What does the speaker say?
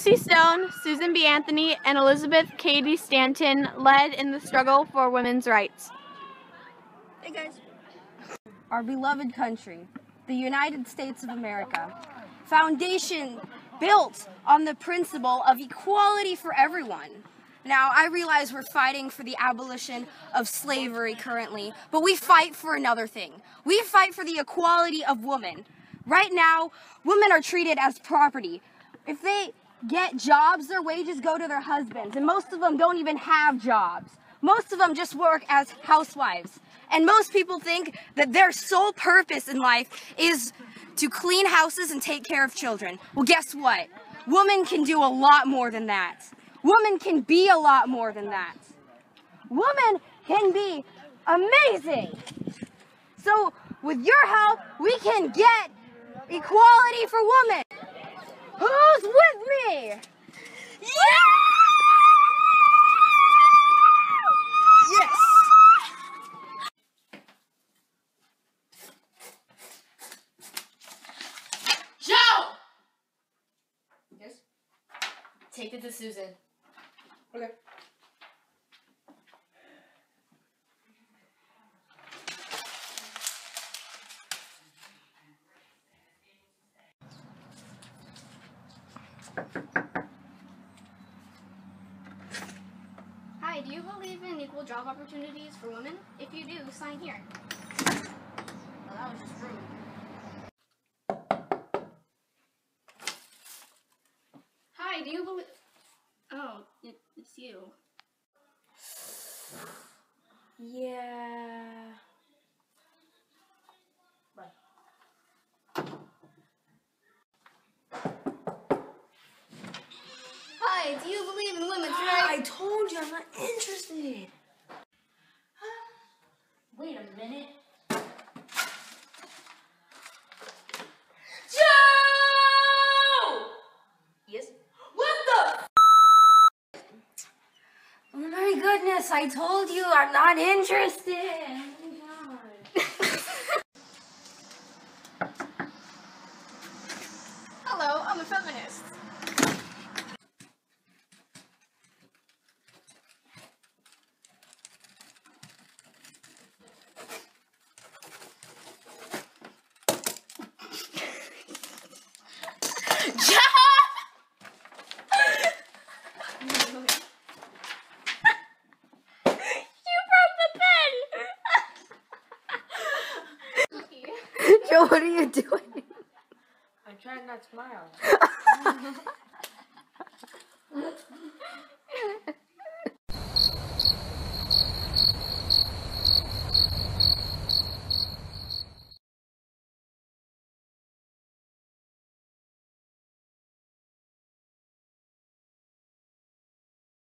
Lucy Stone, Susan B. Anthony, and Elizabeth Cady Stanton led in the struggle for women's rights. Hey guys. Our beloved country, the United States of America, foundation built on the principle of equality for everyone. Now, I realize we're fighting for the abolition of slavery currently, but we fight for another thing. We fight for the equality of women. Right now, women are treated as property. If they get jobs, their wages go to their husbands, and most of them don't even have jobs. Most of them just work as housewives. And most people think that their sole purpose in life is to clean houses and take care of children. Well, guess what? Women can do a lot more than that. Women can be a lot more than that. Women can be amazing. So with your help, we can get equality for women. Who's with me? Yeah! Yes! Joe! Yes? Take it to Susan. Okay. Hi, do you believe in equal job opportunities for women? If you do, sign here. Well, that was just rude. Hi, do you believe... Oh, it's you. Yeah. Hi, do you believe in women's rights? I told you I'm not interested. Wait a minute. Joe! Yes? What the Oh my goodness, I told you I'm not interested. Hello, I'm a feminist. Joe, what are you doing? I'm trying not to smile.